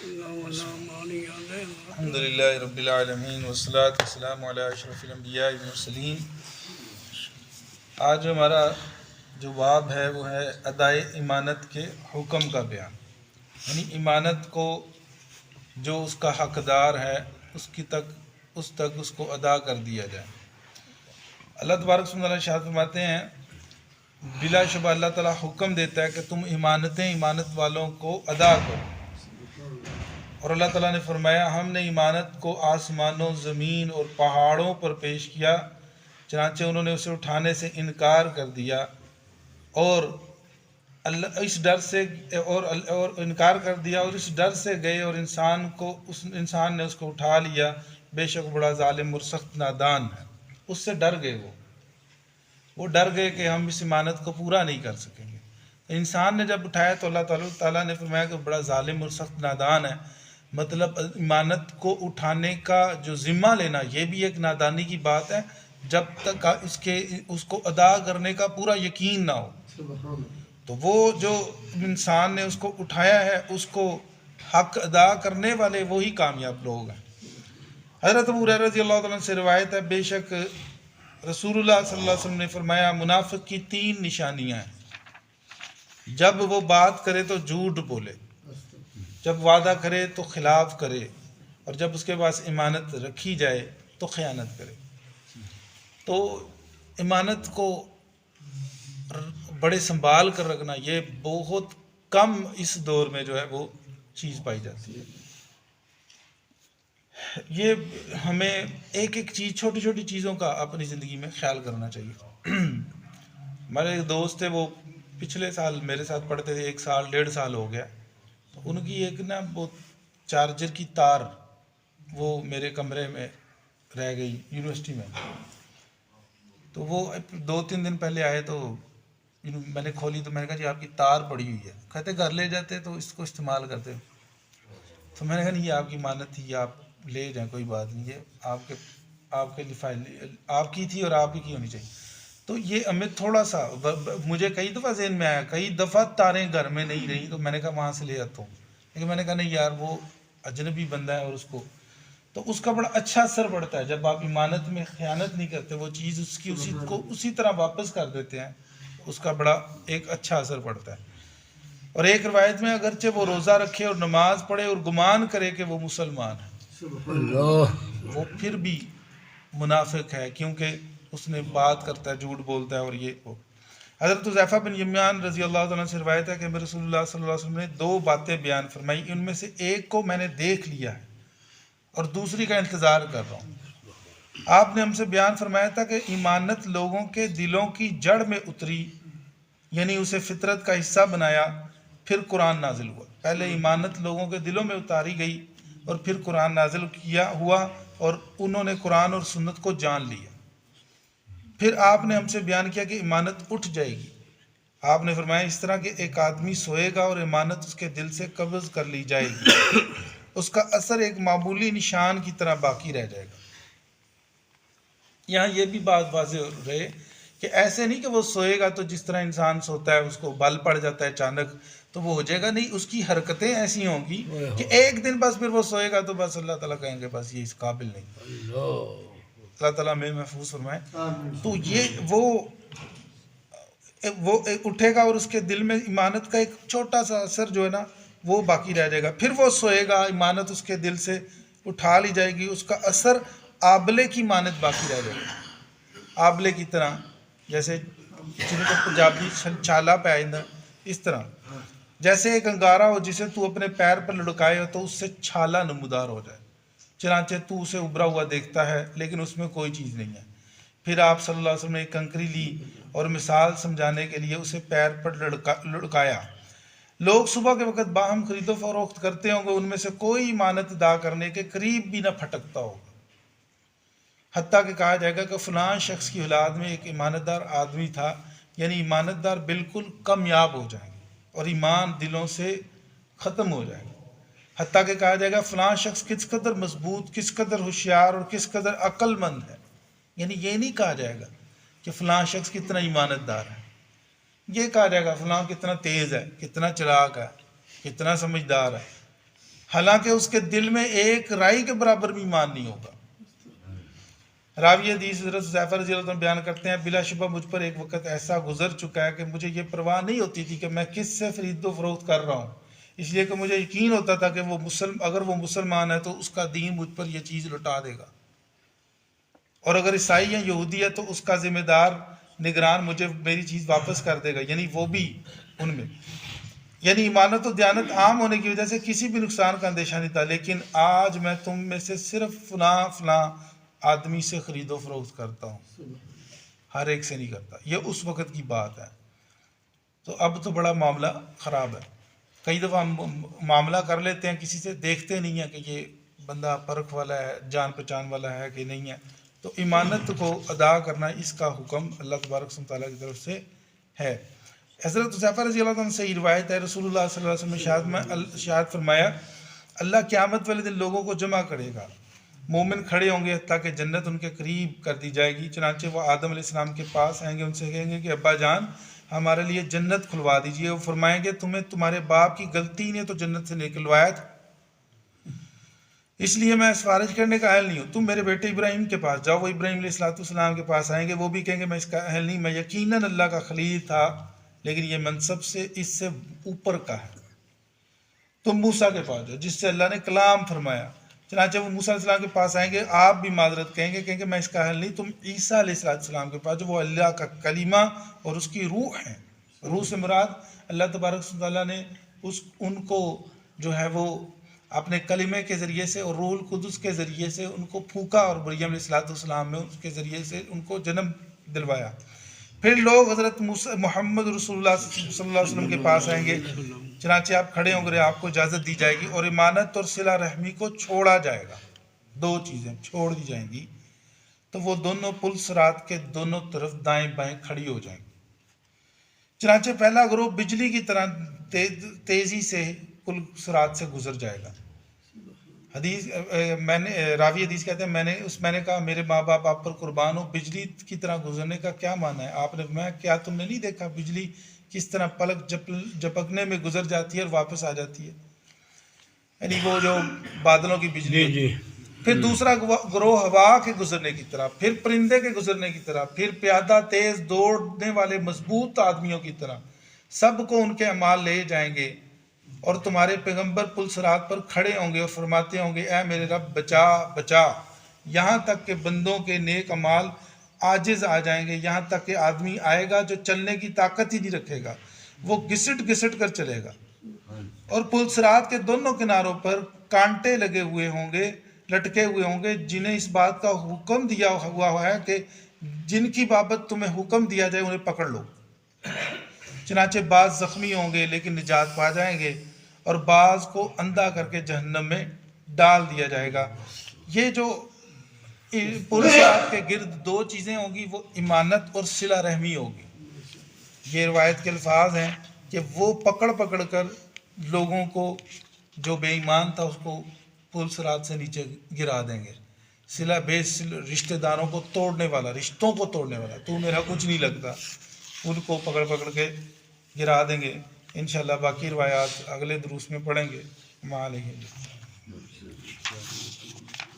الحمد للہ رب العالمین والصلاة والسلام علی اشرف الانبیاء والمرسلین۔ آج ہمارا جو باب ہے وہ ہے ادائے امانت کے حکم کا بیان، یعنی امانت کو جو اس کا حقدار ہے اس تک اس کو ادا کر دیا جائے۔ اللہ تبارک و تعالیٰ ارشاد فرماتے ہیں بلا شبہ اللہ تعالیٰ حکم دیتا ہے کہ تم امانت والوں کو ادا کرو، اور اللہ تعالیٰ نے فرمایا ہم نے امانت کو آسمانوں، زمین اور پہاڑوں پر پیش کیا، چنانچہ انہوں نے اسے اٹھانے سے انکار کر دیا اور اس ڈر سے انکار کر دیا اور اس ڈر سے گئے، اور انسان نے اس کو اٹھا لیا، بے شک بڑا ظالم اور سخت نادان ہے۔ اس سے ڈر گئے، وہ ڈر گئے کہ ہم اس امانت کو پورا نہیں کر سکیں گے۔ انسان نے جب اٹھایا تو اللہ تعالیٰ نے فرمایا کہ بڑا ظالم اور سخت نادان ہے، مطلب امانت کو اٹھانے کا جو ذمہ لینا یہ بھی ایک نادانی کی بات ہے جب تک اس کو ادا کرنے کا پورا یقین نہ ہو۔ تو وہ جو انسان نے اس کو اٹھایا ہے اس کو حق ادا کرنے والے وہی کامیاب لوگ ہیں۔ حضرت ابو ہریرہ رضی اللہ عنہ سے روایت ہے بے شک رسول اللہ صلی اللہ علیہ وسلم نے فرمایا منافق کی 3 نشانیاں ہیں، جب وہ بات کرے تو جھوٹ بولے، جب وعدہ کرے تو خلاف کرے، اور جب اس کے پاس امانت رکھی جائے تو خیانت کرے۔ تو امانت کو بڑے سنبھال کر رکھنا یہ بہت کم اس دور میں جو ہے وہ چیز پائی جاتی ہے۔ یہ ہمیں ایک چیز، چھوٹی چھوٹی چیزوں کا اپنی زندگی میں خیال کرنا چاہیے۔ ہمارے ایک دوست تھے، وہ پچھلے سال میرے ساتھ پڑھتے تھے، 1 سال 1.5 سال ہو گیا، تو ان کی ایک وہ چارجر کی تار وہ میرے کمرے میں رہ گئی یونیورسٹی میں۔ تو وہ 2-3 دن پہلے آئے تو میں نے کھولی تو میں نے کہا جی آپ کی تار پڑی ہوئی ہے، کہتے گھر لے جاتے تو اس کو استعمال کرتے۔ تو میں نے کہا نہیں یہ آپ کی امانت تھی، آپ لے جائیں، کوئی بات نہیں، یہ آپ کے فائل آپ کی تھی اور آپ ہی کی ہونی چاہیے۔ تو یہ ہمیں تھوڑا سا، مجھے کئی دفعہ ذہن میں آیا، کئی دفعہ تاریں گھر میں نہیں رہی تو میں نے کہا وہاں سے لے آتا ہوں، لیکن میں نے کہا نہیں یار وہ اجنبی بندہ ہے اور اس کو، تو اس کا بڑا اچھا اثر پڑتا ہے جب آپ امانت میں خیانت نہیں کرتے، وہ چیز اسی طرح واپس کر دیتے ہیں، اس کا بڑا ایک اچھا اثر پڑتا ہے۔ اور ایک روایت میں اگرچہ وہ روزہ رکھے اور نماز پڑھے اور گمان کرے کہ وہ مسلمان ہے، وہ پھر بھی منافق ہے، کیونکہ اس نے بات کرتا ہے، جھوٹ بولتا ہے، اور یہ وہ۔ حضرت حذیفہ بن یمان رضی اللہ عنہ سے روایت ہے کہ رسول اللہ صلی اللہ علیہ وسلم نے 2 باتیں بیان فرمائی، ان میں سے ایک کو میں نے دیکھ لیا ہے اور دوسری کا انتظار کر رہا ہوں۔ آپ نے ہم سے بیان فرمایا تھا کہ امانت لوگوں کے دلوں کی جڑ میں اتری، یعنی اسے فطرت کا حصہ بنایا، پھر قرآن نازل ہوا۔ پہلے امانت لوگوں کے دلوں میں اتاری گئی اور پھر قرآن نازل ہوا اور انہوں نے قرآن اور سنت کو جان لیا۔ پھر آپ نے ہم سے بیان کیا کہ امانت اٹھ جائے گی۔ آپ نے فرمایا اس طرح کہ ایک آدمی سوئے گا اور امانت اس کے دل سے قبض کر لی جائے گی، اس کا اثر ایک معمولی نشان کی طرح باقی رہ جائے گا۔ یہاں یہ بھی بات واضح رہے کہ ایسے نہیں کہ وہ سوئے گا تو جس طرح انسان سوتا ہے اس کو بل پڑ جاتا ہے اچانک تو وہ ہو جائے گا، نہیں، اس کی حرکتیں ایسی ہوں گی کہ ایک دن بس پھر وہ سوئے گا تو بس اللہ تعالیٰ کہیں گے بس یہ اس قابل نہیں۔ اللہ تعالیٰ میں محفوظ فرمائے۔ تو یہ وہ اٹھے گا اور اس کے دل میں امانت کا ایک چھوٹا سا اثر جو ہے نا وہ باقی رہ جائے گا، پھر وہ سوئے گا، امانت اس کے دل سے اٹھا لی جائے گی، اس کا اثر آبلے کی مانند باقی رہ جائے گا، آبلے کی طرح، جیسے جن کو پنجابی چھالا پہ آئندہ، اس طرح جیسے ایک انگارہ ہو جسے تو اپنے پیر پر لڑکائے ہو تو اس سے چھالا نمودار ہو جائے، چنانچہ تو اسے ابھرا ہوا دیکھتا ہے لیکن اس میں کوئی چیز نہیں ہے۔ پھر آپ صلی اللہ علیہ وسلم نے ایک کنکری لی اور مثال سمجھانے کے لیے اسے پیر پر لڑکایا۔ لوگ صبح کے وقت باہم خرید و فروخت کرتے ہوں گے، ان میں سے کوئی امانت ادا کرنے کے قریب بھی نہ پھٹکتا ہوگا، حتیٰ کہ کہا جائے گا کہ فلاں شخص کی اولاد میں ایک ایمانت دار آدمی تھا، یعنی ایمانت دار بالکل کامیاب ہو جائیں گے اور ایمان دلوں سے ختم ہو جائے گا، حتیٰ کہ کہا جائے گا فلاں شخص کس قدر مضبوط، کس قدر ہوشیار اور کس قدر عقل مند ہے، یعنی یہ نہیں کہا جائے گا کہ فلاں شخص کتنا ایمانت دار ہے، یہ کہا جائے گا فلاں کتنا تیز ہے، کتنا چلاک ہے، کتنا سمجھدار ہے۔ حالانکہ اس کے دل میں ایک رائی کے برابر بھی ایمان نہیں ہوگا۔ راوی حدیث حضرت حذیفہ رضی اللہ عنہ بیان کرتے ہیں بلا شبہ مجھ پر ایک وقت ایسا گزر چکا ہے کہ مجھے یہ پرواہ نہیں ہوتی تھی کہ میں کس سے خرید و فروخت کر رہا ہوں، اس لیے کہ مجھے یقین ہوتا تھا کہ اگر وہ مسلمان ہے تو اس کا دین مجھ پر یہ چیز لوٹا دے گا، اور اگر عیسائی یا یہودی ہے تو اس کا ذمہ دار نگران مجھے میری چیز واپس کر دے گا، یعنی وہ بھی ان میں، یعنی ایمانت و دیانت عام ہونے کی وجہ سے کسی بھی نقصان کا اندیشہ نہیں تھا۔ لیکن آج میں تم میں سے صرف فلاں آدمی سے خرید و فروخت کرتا ہوں، ہر ایک سے نہیں کرتا۔ یہ اس وقت کی بات ہے، تو اب تو بڑا معاملہ خراب ہے۔ کئی دفعہ ہم معاملہ کر لیتے ہیں کسی سے، دیکھتے نہیں ہیں کہ یہ بندہ پرکھ والا ہے، جان پہچان والا ہے کہ نہیں ہے۔ تو ایمانت کو ادا کرنا، اس کا حکم اللہ تبارک و تعالیٰ کی طرف سے ہے۔ حضرت حذیفہ رضی اللہ عنہ سے یہ روایت ہے، رسول اللہ صلی اللہ علیہ وسلم نے ارشاد فرمایا اللہ قیامت والے دن لوگوں کو جمع کرے گا، مومن کھڑے ہوں گے تاکہ جنت ان کے قریب کر دی جائے گی، چنانچہ وہ آدم علیہ السلام کے پاس آئیں گے، ان سے کہیں گے کہ ابا جان ہمارے لیے جنت کھلوا دیجئے۔ وہ فرمائیں گے تمہیں تمہارے باپ کی غلطی نے تو جنت سے نکلوایا تھا، اس لیے میں سفارش کرنے کا اہل نہیں ہوں، تم میرے بیٹے ابراہیم کے پاس جاؤ۔ وہ ابراہیم علیہ السلام کے پاس آئیں گے، وہ بھی کہیں گے میں اس کا اہل نہیں، میں یقیناً اللہ کا خلیل تھا لیکن یہ منصب سے اس سے اوپر کا ہے۔ تم موسیٰ کے پاس جاؤ جس سے اللہ نے کلام فرمایا، چنانچہ وہ موسیٰ علیہ السلام کے پاس آئیں گے، آپ بھی معذرت کہیں گے میں اس کا اہل نہیں۔ تم عیسیٰ علیہ السلام کے پاس جو وہ اللہ کا کلمہ اور اس کی روح ہے، روح سے مراد اللہ تبارک و تعالیٰ نے ان کو جو ہے وہ اپنے کلمے کے ذریعے سے اور روح القدس کے ذریعے سے ان کو پھونکا، اور مریم علیہ السلام میں اس کے ذریعے سے ان کو جنم دلوایا۔ پھر لوگ حضرت محمد رسول اللہ صلی اللہ علیہ وسلم کے پاس آئیں گے، چنانچہ آپ کھڑے ہوں گے، آپ کو اجازت دی جائے گی اور امانت اور صلہ رحمی کو چھوڑا جائے گا، دو چیزیں چھوڑ دی جائیں گی، تو وہ دونوں پل صراط کے دونوں طرف دائیں بائیں کھڑی ہو جائیں گی۔ چنانچہ پہلا گروہ بجلی کی طرح تیزی سے پل صراط سے گزر جائے گا۔ راوی حدیث کہتے ہیں میں نے کہا میرے ماں باپ آپ پر قربان ہو، بجلی کی طرح گزرنے کا کیا معنی ہے؟ آپ نے فرمایا کیا تم نے نہیں دیکھا بجلی کس طرح پلک جھپکنے میں گزر جاتی ہے اور واپس آ جاتی ہے، یعنی وہ جو بادلوں کی بجلی ہے۔ پھر دوسرا گروہ ہوا کے گزرنے کی طرح، پھر پرندے کے گزرنے کی طرح، پھر پیادہ تیز دوڑنے والے مضبوط آدمیوں کی طرح، سب کو ان کے اعمال لے جائیں گے، اور تمہارے پیغمبر پل صراط پر کھڑے ہوں گے اور فرماتے ہوں گے اے میرے رب بچا بچا، یہاں تک کہ بندوں کے نیک اعمال عاجز آ جائیں گے، یہاں تک کہ آدمی آئے گا جو چلنے کی طاقت ہی نہیں رکھے گا، وہ گھسٹ گھسٹ کر چلے گا، اور پل صراط کے دونوں کناروں پر کانٹے لگے ہوئے ہوں گے، لٹکے ہوئے ہوں گے، جنہیں اس بات کا حکم دیا ہوا ہے کہ جن کی بابت تمہیں حکم دیا جائے انہیں پکڑ لو۔ چنانچہ بعض زخمی ہوں گے لیکن نجات پا جائیں گے، اور بعض کو اندھا کر کے جہنم میں ڈال دیا جائے گا۔ یہ جو پل صراط کے گرد دو چیزیں ہوں گی، وہ امانت اور صلہ رحمی ہوگی۔ یہ روایت کے الفاظ ہیں کہ وہ پکڑ پکڑ کر لوگوں کو، جو بے ایمان تھا اس کو پل صراط سے نیچے گرا دیں گے۔ صلہ رشتہ داروں کو توڑنے والا، رشتوں کو توڑنے والا، تو میرا کچھ نہیں لگتا، ان کو پکڑ پکڑ کے گرا دیں گے۔ انشاءاللہ باقی روایات اگلے دروس میں پڑھیں گے۔